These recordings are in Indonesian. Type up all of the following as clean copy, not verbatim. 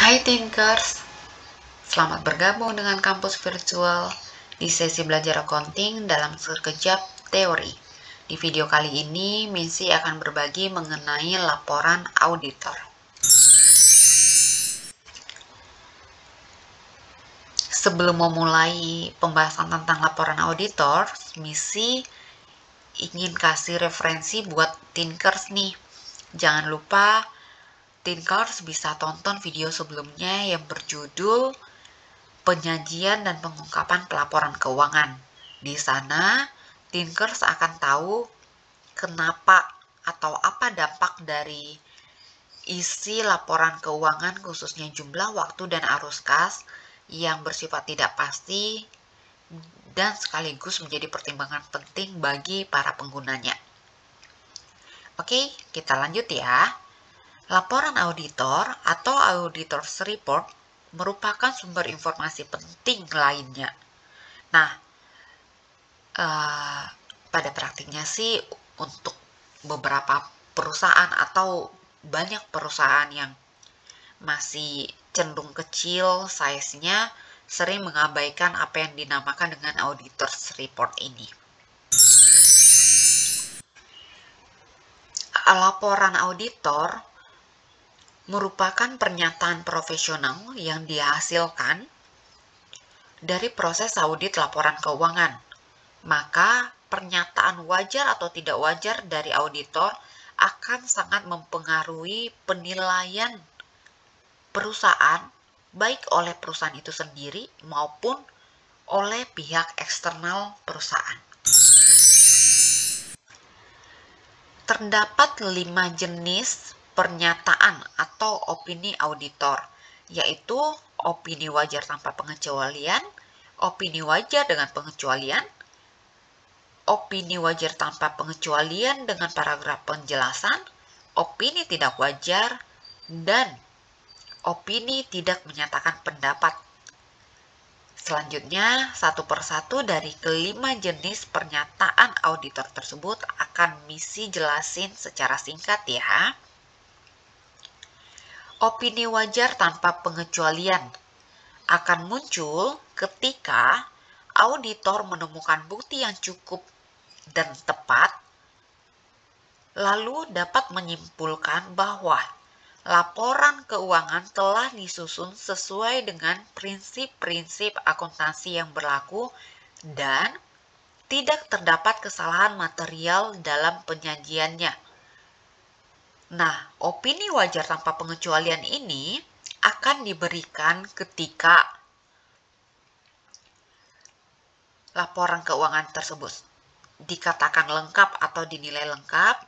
Hai Thinkers, selamat bergabung dengan kampus virtual di sesi belajar accounting dalam sekejap teori. Di video kali ini, Missy akan berbagi mengenai laporan auditor. Sebelum memulai pembahasan tentang laporan auditor, Missy ingin kasih referensi buat Thinkers nih. Jangan lupa Thinkers bisa tonton video sebelumnya yang berjudul Penyajian dan pengungkapan pelaporan keuangan. Di sana, Thinkers akan tahu kenapa atau apa dampak dari isi laporan keuangan khususnya jumlah waktu dan arus kas yang bersifat tidak pasti dan sekaligus menjadi pertimbangan penting bagi para penggunanya. Oke, kita lanjut ya. Laporan auditor atau auditor's report merupakan sumber informasi penting lainnya. Nah, pada praktiknya sih untuk beberapa perusahaan atau banyak perusahaan yang masih cenderung kecil size-nya sering mengabaikan apa yang dinamakan dengan auditor's report ini. Laporan auditor merupakan pernyataan profesional yang dihasilkan dari proses audit laporan keuangan. Maka pernyataan wajar atau tidak wajar dari auditor akan sangat mempengaruhi penilaian perusahaan baik oleh perusahaan itu sendiri maupun oleh pihak eksternal perusahaan. Terdapat 5 jenis pernyataan atau opini auditor, yaitu opini wajar tanpa pengecualian, opini wajar dengan pengecualian, opini wajar tanpa pengecualian dengan paragraf penjelasan, opini tidak wajar, dan opini tidak menyatakan pendapat. Selanjutnya, satu persatu dari kelima jenis pernyataan auditor tersebut akan Missy jelasin secara singkat ya. Opini wajar tanpa pengecualian akan muncul ketika auditor menemukan bukti yang cukup dan tepat, lalu dapat menyimpulkan bahwa laporan keuangan telah disusun sesuai dengan prinsip-prinsip akuntansi yang berlaku dan tidak terdapat kesalahan material dalam penyajiannya. Nah, opini wajar tanpa pengecualian ini akan diberikan ketika laporan keuangan tersebut dikatakan lengkap atau dinilai lengkap.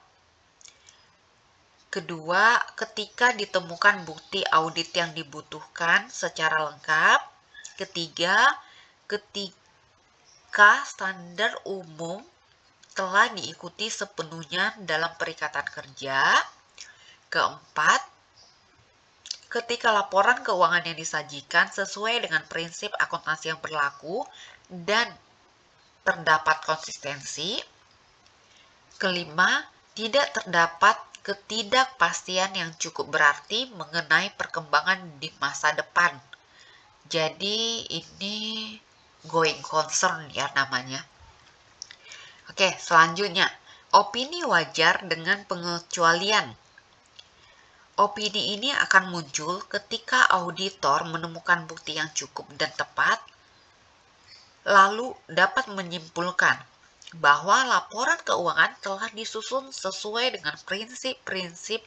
Kedua, ketika ditemukan bukti audit yang dibutuhkan secara lengkap. Ketiga, ketika standar umum telah diikuti sepenuhnya dalam perikatan kerja. Keempat, ketika laporan keuangan yang disajikan sesuai dengan prinsip akuntansi yang berlaku dan terdapat konsistensi. Kelima, tidak terdapat ketidakpastian yang cukup berarti mengenai perkembangan di masa depan. Jadi ini going concern ya namanya. Oke, selanjutnya, opini wajar dengan pengecualian. Opini ini akan muncul ketika auditor menemukan bukti yang cukup dan tepat, lalu dapat menyimpulkan bahwa laporan keuangan telah disusun sesuai dengan prinsip-prinsip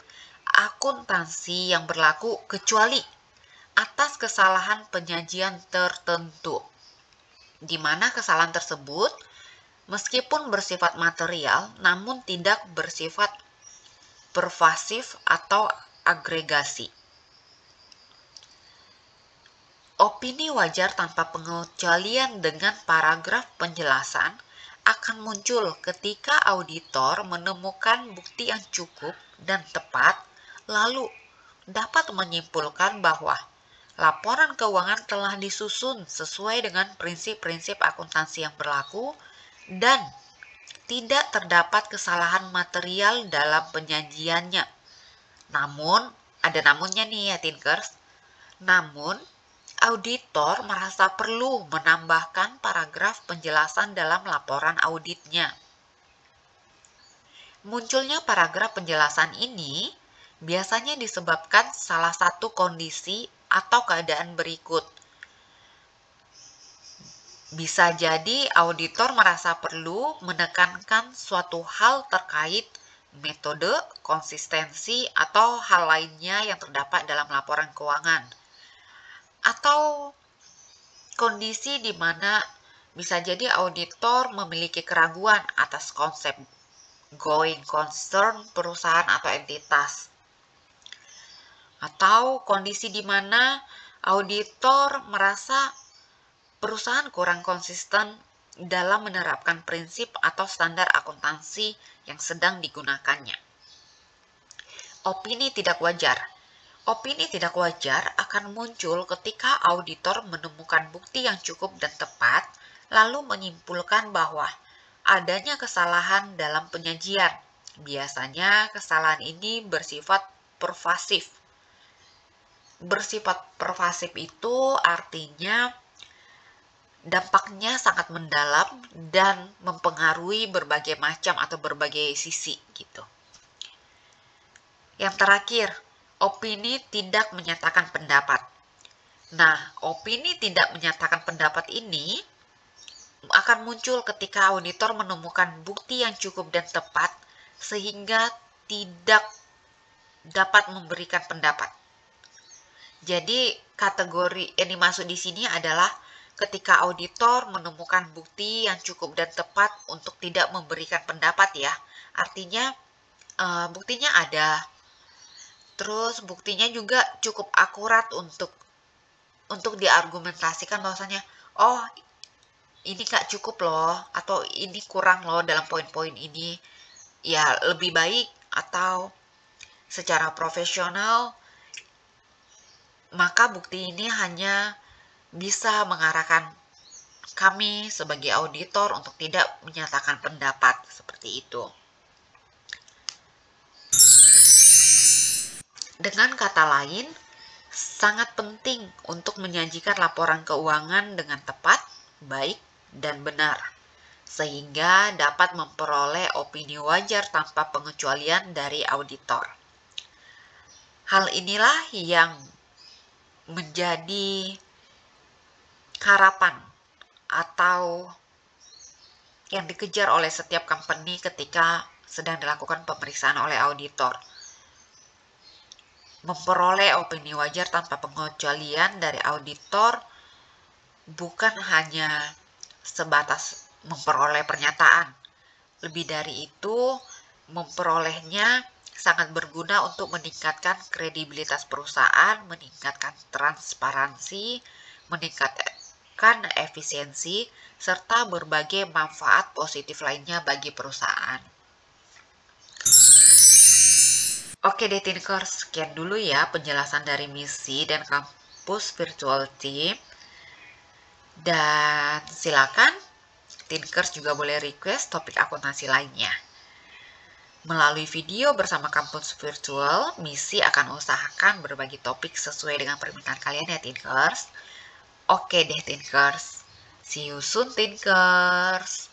akuntansi yang berlaku kecuali atas kesalahan penyajian tertentu, di mana kesalahan tersebut meskipun bersifat material namun tidak bersifat pervasif atau agregasi. Opini wajar tanpa pengecualian dengan paragraf penjelasan akan muncul ketika auditor menemukan bukti yang cukup dan tepat, lalu dapat menyimpulkan bahwa laporan keuangan telah disusun sesuai dengan prinsip-prinsip akuntansi yang berlaku dan tidak terdapat kesalahan material dalam penyajiannya. Namun, ada namunnya nih ya Thinkers. Namun, auditor merasa perlu menambahkan paragraf penjelasan dalam laporan auditnya. Munculnya paragraf penjelasan ini biasanya disebabkan salah satu kondisi atau keadaan berikut. Bisa jadi auditor merasa perlu menekankan suatu hal terkait metode, konsistensi, atau hal lainnya yang terdapat dalam laporan keuangan. Atau kondisi di mana bisa jadi auditor memiliki keraguan atas konsep going concern perusahaan atau entitas. Atau kondisi di mana auditor merasa perusahaan kurang konsisten dalam menerapkan prinsip atau standar akuntansi yang sedang digunakannya. Opini tidak wajar. Opini tidak wajar akan muncul ketika auditor menemukan bukti yang cukup dan tepat, lalu menyimpulkan bahwa adanya kesalahan dalam penyajian. Biasanya kesalahan ini bersifat pervasif. Bersifat pervasif itu artinya dampaknya sangat mendalam dan mempengaruhi berbagai macam atau berbagai sisi gitu. Yang terakhir, opini tidak menyatakan pendapat. Nah, opini tidak menyatakan pendapat ini akan muncul ketika auditor menemukan bukti yang cukup dan tepat sehingga tidak dapat memberikan pendapat. Jadi, kategori yang dimaksud di sini adalah ketika auditor menemukan bukti yang cukup dan tepat untuk tidak memberikan pendapat ya. Artinya buktinya ada. Terus buktinya juga cukup akurat untuk diargumentasikan bahwasanya oh ini gak cukup loh atau ini kurang loh dalam poin-poin ini. Ya lebih baik atau secara profesional maka bukti ini hanya bisa mengarahkan kami sebagai auditor untuk tidak menyatakan pendapat seperti itu. Dengan kata lain, sangat penting untuk menyajikan laporan keuangan dengan tepat, baik, dan benar, sehingga dapat memperoleh opini wajar tanpa pengecualian dari auditor. Hal inilah yang menjadi harapan atau yang dikejar oleh setiap company ketika sedang dilakukan pemeriksaan oleh auditor. Memperoleh opini wajar tanpa pengecualian dari auditor bukan hanya sebatas memperoleh pernyataan. Lebih dari itu, memperolehnya sangat berguna untuk meningkatkan kredibilitas perusahaan, meningkatkan transparansi, meningkatkan efisiensi, serta berbagai manfaat positif lainnya bagi perusahaan. Oke deh Tinkers, sekian dulu ya penjelasan dari misi dan kampus virtual team. Dan silakan Tinkers juga boleh request topik akuntansi lainnya. Melalui video bersama kampus virtual, misi akan usahakan berbagi topik sesuai dengan permintaan kalian ya Tinkers. Oke deh Tinkers, see you soon Tinkers.